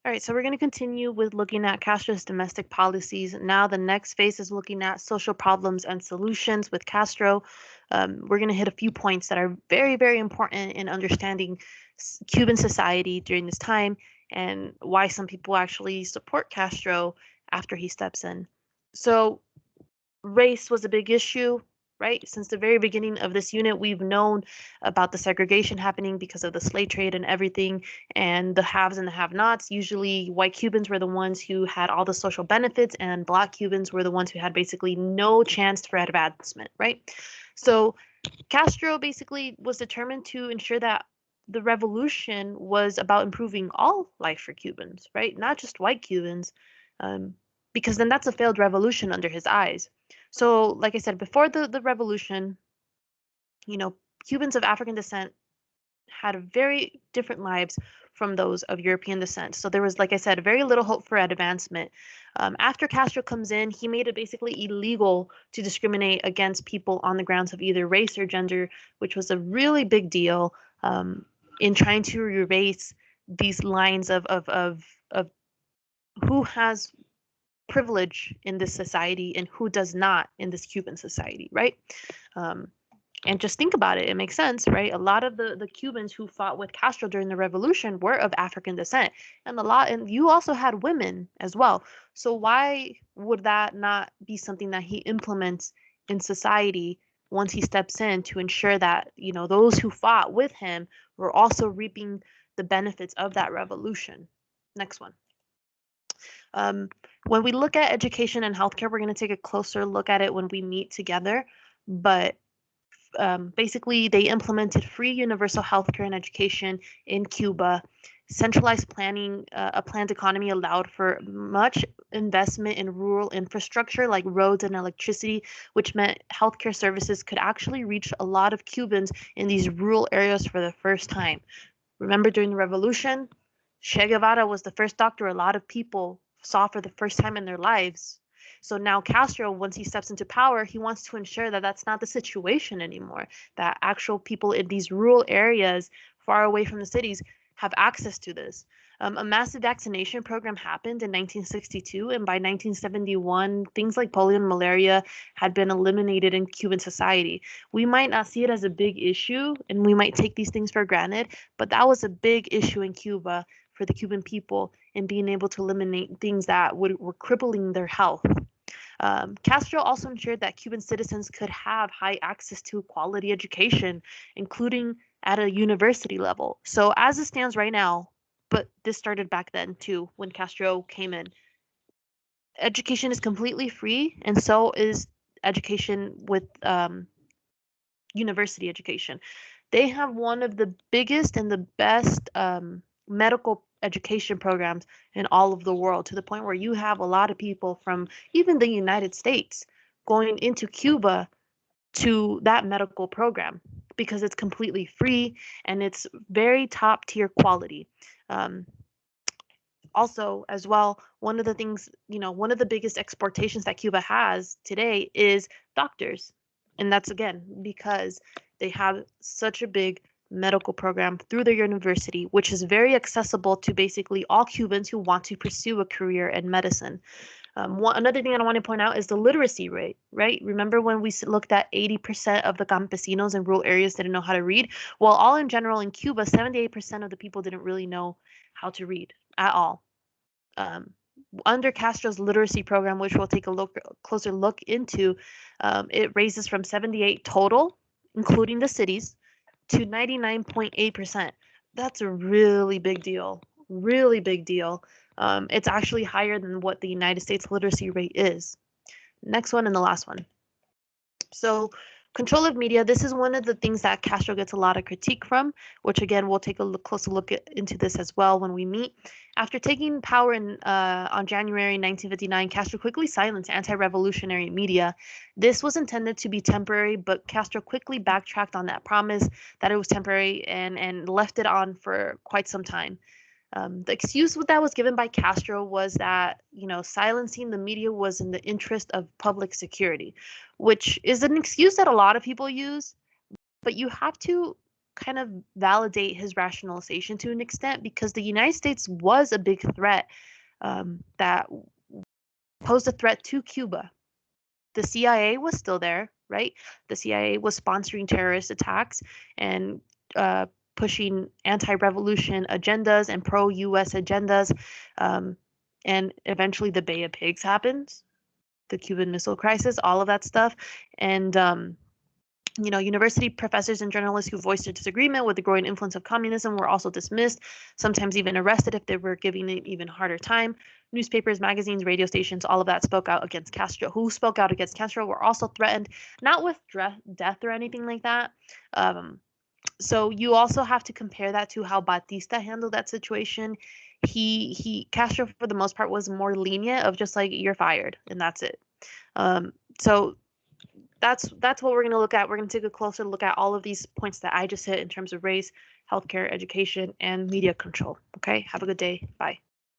All right, so we're going to continue with looking at Castro's domestic policies. Now, the next phase is looking at social problems and solutions with Castro. We're going to hit a few points that are very, very important in understanding Cuban society during this time and why some people actually support Castro after he steps in. So, race was a big issue, right? Since the very beginning of this unit, we've known about the segregation happening because of the slave trade and everything, and the haves and the have-nots. Usually, white Cubans were the ones who had all the social benefits, and black Cubans were the ones who had basically no chance for advancement, right? So, Castro basically was determined to ensure that the revolution was about improving all life for Cubans, right? Not just white Cubans, um, because then that's a failed revolution under his eyes. So, like I said, before the revolution, you know, Cubans of African descent had very different lives from those of European descent. So there was, like I said, very little hope for advancement. After Castro comes in, he made it basically illegal to discriminate against people on the grounds of either race or gender, which was a really big deal in trying to erase these lines of who has privilege in this society and who does not in this Cuban society, right? Um, and just think about it, it makes sense, right? A lot of the Cubans who fought with Castro during the revolution were of African descent. And you also had women as well. So why would that not be something that he implements in society once he steps in to ensure that, those who fought with him were also reaping the benefits of that revolution? Next one. Um, when we look at education and healthcare, we're going to take a closer look at it when we meet together. But basically, they implemented free universal healthcare and education in Cuba. Centralized planning, a planned economy allowed for much investment in rural infrastructure like roads and electricity, which meant healthcare services could actually reach a lot of Cubans in these rural areas for the first time. Remember during the revolution, Che Guevara was the first doctor a lot of people saw for the first time in their lives. So now Castro, once he steps into power, he wants to ensure that that's not the situation anymore, that actual people in these rural areas far away from the cities have access to this. A massive vaccination program happened in 1962, and by 1971, things like polio and malaria had been eliminated in Cuban society. We might not see it as a big issue, and we might take these things for granted, but that was a big issue in Cuba for the Cuban people in being able to eliminate things that were crippling their health. Castro also ensured that Cuban citizens could have high access to quality education, including at a university level. So, as it stands right now, but this started back then too, when Castro came in, education is completely free, and so is education with university education. They have one of the biggest and the best medical education programs in all of the world, to the point where you have a lot of people from even the United States going into Cuba to that medical program because it's completely free and it's very top tier quality. Um, Also, as well, one of the things, one of the biggest exportations that Cuba has today is doctors. And that's again because they have such a big medical program through their university, which is very accessible to basically all Cubans who want to pursue a career in medicine. Another thing that I want to point out is the literacy rate, right? Remember when we looked at 80% of the campesinos in rural areas didn't know how to read? Well, all in general in Cuba, 78% of the people didn't really know how to read at all. Um, Under Castro's literacy program, which we'll take a closer look into, it raises from 78 total, including the cities, to 99.8%. That's a really big deal. Really big deal. It's actually higher than what the United States literacy rate is. Next one and the last one. So, control of media, this is one of the things that Castro gets a lot of critique from, which again, we'll take a closer look into this as well when we meet. After taking power on January 1959, Castro quickly silenced anti-revolutionary media. This was intended to be temporary, but Castro quickly backtracked on that promise that it was temporary and left it on for quite some time. The excuse that was given by Castro was that, silencing the media was in the interest of public security, which is an excuse that a lot of people use, but you have to kind of validate his rationalization to an extent, because the United States was a big threat, that posed a threat to Cuba. The CIA was still there, right? The CIA was sponsoring terrorist attacks and uh, pushing anti-revolution agendas and pro-U.S. agendas. Um, and eventually the Bay of Pigs happens, the Cuban Missile Crisis, all of that stuff. And university professors and journalists who voiced their disagreement with the growing influence of communism were also dismissed, sometimes even arrested if they were giving it even harder time. Newspapers, magazines, radio stations, all of that spoke out against Castro. Who spoke out against Castro were also threatened, not with death or anything like that. So you also have to compare that to how Batista handled that situation. He Castro for the most part was more lenient, of just like, you're fired and that's it. So that's what we're going to look at. We're going to take a closer look at all of these points that I just hit in terms of race, healthcare, education, and media control. Okay, have a good day. Bye.